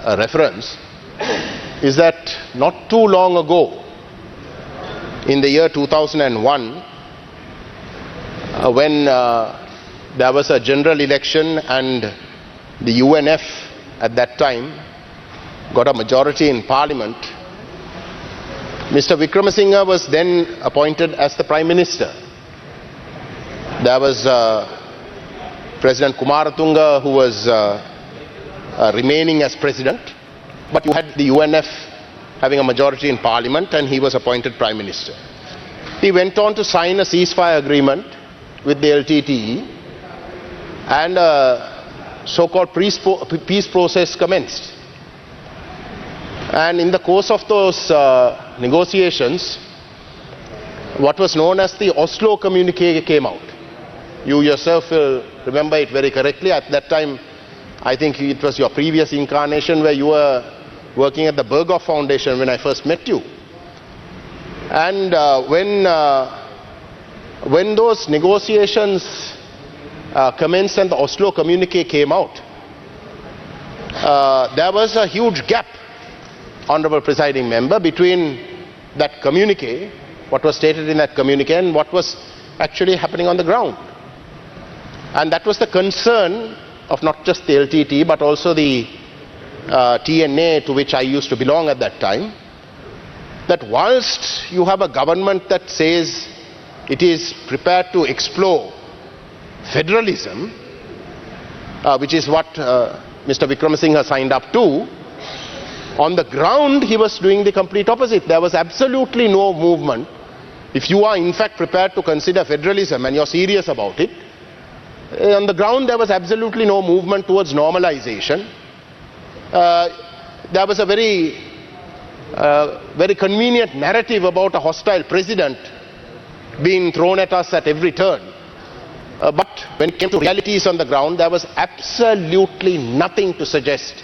a reference is that not too long ago, in the year 2001, when there was a general election and the UNF at that time got a majority in Parliament, Mr. Wickremesinghe was then appointed as the Prime Minister. There was President Kumaratunga who was remaining as President, but you had the UNF having a majority in Parliament and he was appointed Prime Minister. He went on to sign a ceasefire agreement with the LTTE and a so-called peace process commenced. And in the course of those negotiations, what was known as the Oslo Communique came out. You yourself will remember it very correctly. At that time, I think it was your previous incarnation where you were working at the Berghoff Foundation when I first met you. And when those negotiations commenced and the Oslo Communique came out, there was a huge gap, Honourable Presiding Member, between that communique, what was stated in that communique, and what was actually happening on the ground. And that was the concern of not just the LTT but also the TNA, to which I used to belong at that time, that whilst you have a government that says it is prepared to explore federalism, which is what Mr. Wickremesinghe signed up to, on the ground he was doing the complete opposite. There was absolutely no movement. If you are in fact prepared to consider federalism and you're serious about it, on the ground there was absolutely no movement towards normalization. There was a very convenient narrative about a hostile president being thrown at us at every turn. But when it came to realities on the ground, there was absolutely nothing to suggest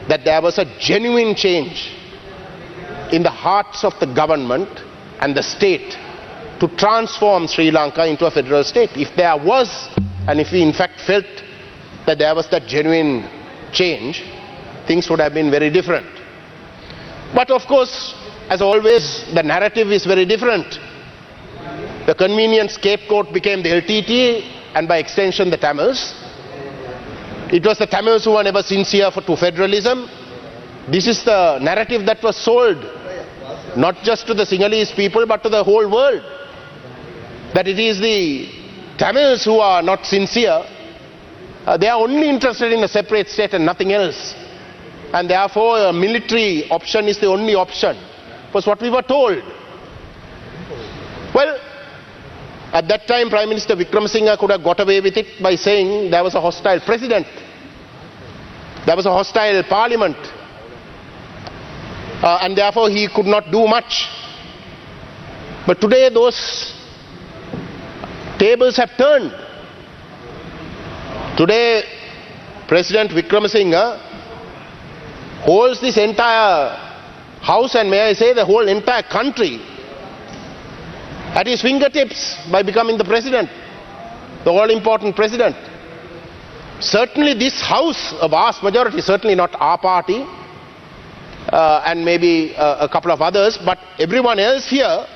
that there was a genuine change in the hearts of the government and the state to transform Sri Lanka into a federal state. If there was, and if we in fact felt that there was that genuine change, things would have been very different. But of course, as always, the narrative is very different. The convenient scapegoat became the LTT and by extension the Tamils. It was the Tamils who were never sincere to federalism. This is the narrative that was sold, not just to the Sinhalese people but to the whole world, that it is the Tamils who are not sincere. They are only interested in a separate state and nothing else. And therefore a military option is the only option, was what we were told. Well, at that time Prime Minister Wickremesinghe could have got away with it by saying there was a hostile president, there was a hostile parliament, and therefore he could not do much. But today those tables have turned. Today President Wickremesinghe holds this entire house, and may I say the whole entire country, at his fingertips by becoming the president, the all-important president. Certainly this house, a vast majority, certainly not our party and maybe a couple of others, but everyone else here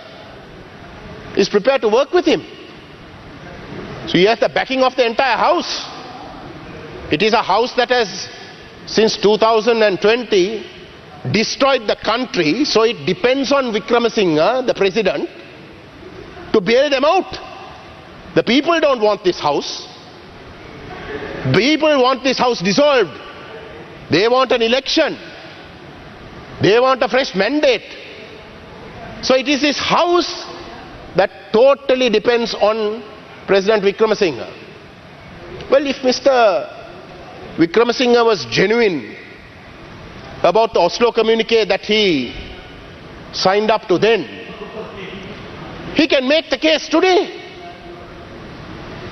is prepared to work with him. So he has the backing of the entire house. It is a house that has, since 2020, destroyed the country, so it depends on Wickremesinghe, the president, to bail them out. The people don't want this house. People want this house dissolved. They want an election. They want a fresh mandate. So it is this house that totally depends on President Wickremesinghe. Well, if Mr. Wickremesinghe was genuine about the Oslo Communique that he signed up to then, he can make the case today.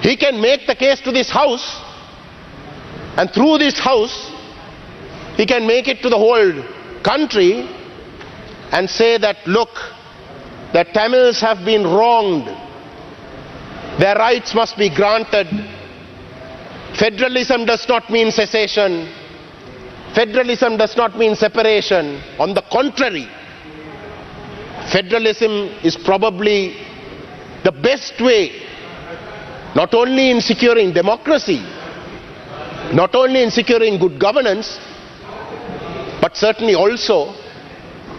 He can make the case to this house, and through this house he can make it to the whole country and say that, look, the Tamils have been wronged, their rights must be granted, federalism does not mean secession, Federalism does not mean separation. On the contrary, federalism is probably the best way, not only in securing democracy, not only in securing good governance, but certainly also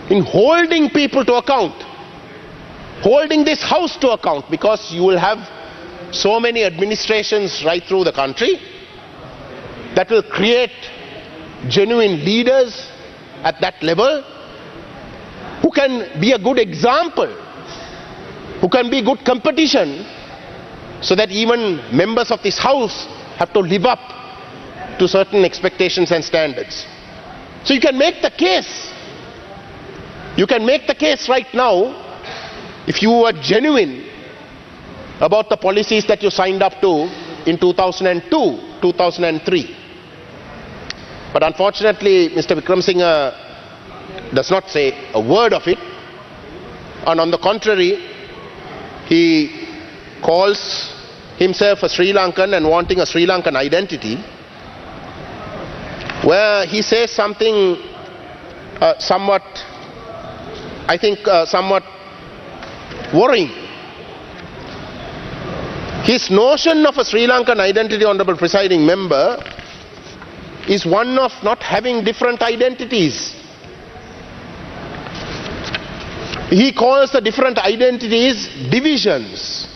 in holding people to account, holding this house to account, because you will have so many administrations right through the country that will create genuine leaders at that level who can be a good example, who can be good competition, so that even members of this house have to live up to certain expectations and standards. So you can make the case. You can make the case right now, if you are genuine about the policies that you signed up to in 2002, 2003. But unfortunately, Mr. Wickremesinghe does not say a word of it. And on the contrary, he calls himself a Sri Lankan and wanting a Sri Lankan identity, where he says something somewhat worrying. His notion of a Sri Lankan identity, Honourable Presiding Member, is one of not having different identities. He calls the different identities divisions.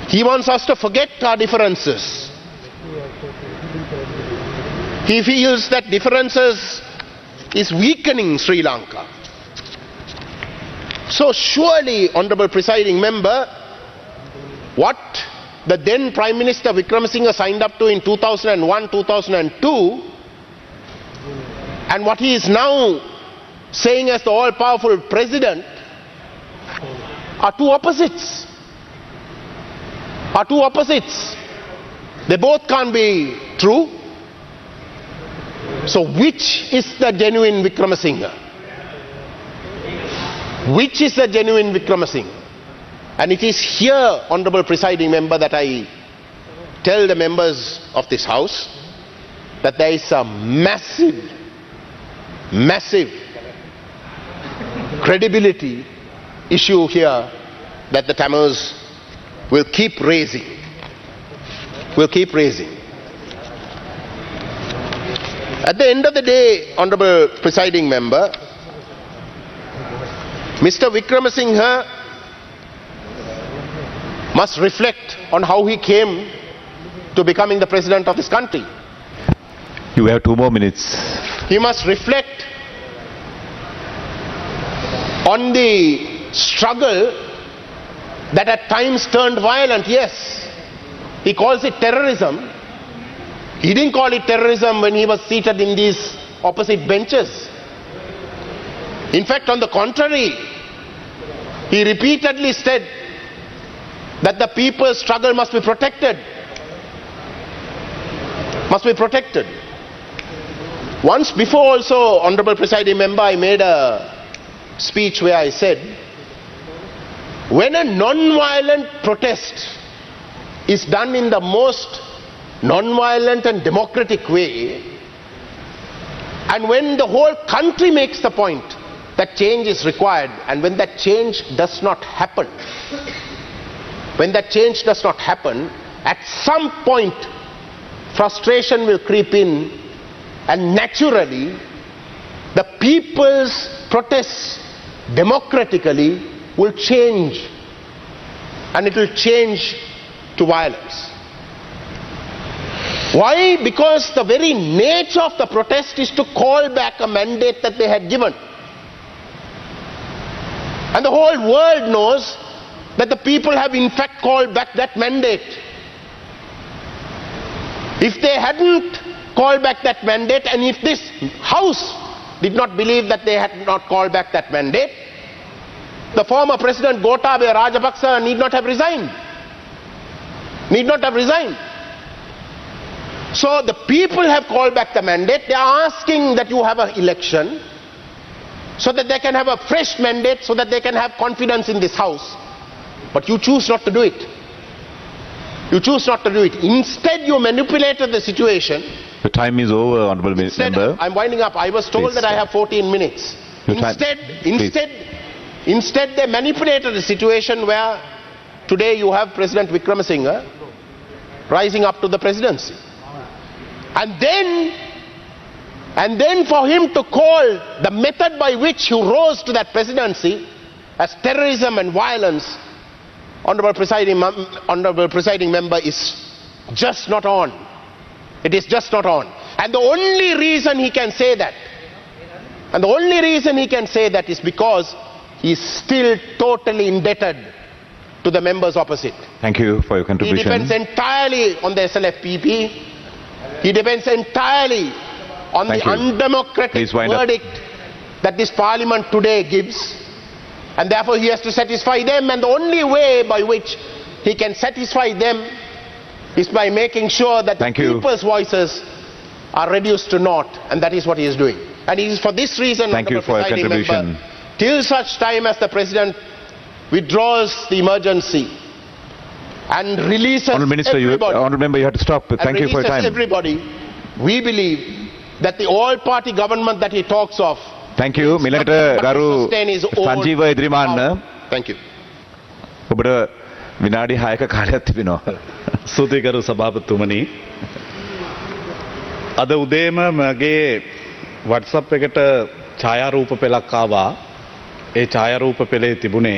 He wants us to forget our differences. He feels that differences is weakening Sri Lanka. So surely, Honourable Presiding Member, what the then Prime Minister Wickremesinghe signed up to in 2001, 2002, and what he is now saying as the all-powerful president are two opposites. Are two opposites. They both can't be true. So which is the genuine Wickremesinghe? Which is the genuine Wickremesinghe? And it is here, Honourable Presiding Member, that I tell the members of this House that there is a massive credibility issue here that the Tamils will keep raising. At the end of the day, Honourable Presiding Member, Mr. Wickremesinghe must reflect on how he came to becoming the president of this country. You have 2 more minutes. He must reflect on the struggle that at times turned violent. Yes, he calls it terrorism. He didn't call it terrorism when he was seated in these opposite benches. In fact, on the contrary, he repeatedly said that the people's struggle must be protected. Must be protected. Once before also, Honourable Presiding Member, I made a speech where I said, when a non-violent protest is done in the most non-violent and democratic way, and when the whole country makes the point that change is required, and when that change does not happen, at some point frustration will creep in, and naturally the people's protests democratically will change, and it will change to violence. Why? Because the very nature of the protest is to call back a mandate that they had given. And the whole world knows that the people have in fact called back that mandate. If they hadn't called back that mandate, and if this House did not believe that they had not called back that mandate, the former President Gotabaya Rajapaksa need not have resigned. So the people have called back the mandate. They are asking that you have an election so that they can have a fresh mandate, so that they can have confidence in this House. But you choose not to do it. Instead, you manipulated the situation The time is over, Honourable Instead, Member. I'm winding up. I was told Please that I stop. have 14 minutes. Your time- Instead, they manipulated the situation where today you have President Wickremesinghe rising up to the presidency. And then for him to call the method by which he rose to that presidency as terrorism and violence, Honourable Presiding Member, is just not on. It is just not on. And the only reason he can say that, is because he is still totally indebted to the members opposite. Thank you for your He contribution. depends entirely on the SLFPP. He depends entirely on Thank the you. undemocratic Please wind up. verdict that this parliament today gives. And therefore he has to satisfy them, and the only way by which he can satisfy them is by making sure that Thank the you. people's voices are reduced to naught, and that is what he is doing. And it is for this reason, Thank you Honourable for your Presiding contribution. Member, till such time as the President withdraws the emergency and releases Honourable Minister, everybody, Honourable Member, you have to stop. Thank you for your time. everybody, we believe that the all-party government that he talks of. Thank you. මිලට ගරු sustain his own Sanjeewa ඉදිරිමාන්න Thank you. ඔබට විනාඩි 6ක කාලයක් තිබෙනවා. සූතිකරු සභාපතිතුමනි, අද උදේම මගේ WhatsApp එකට ඡායාරූප පෙළක් ආවා. ඒ ඡායාරූප පෙළේ තිබුණේ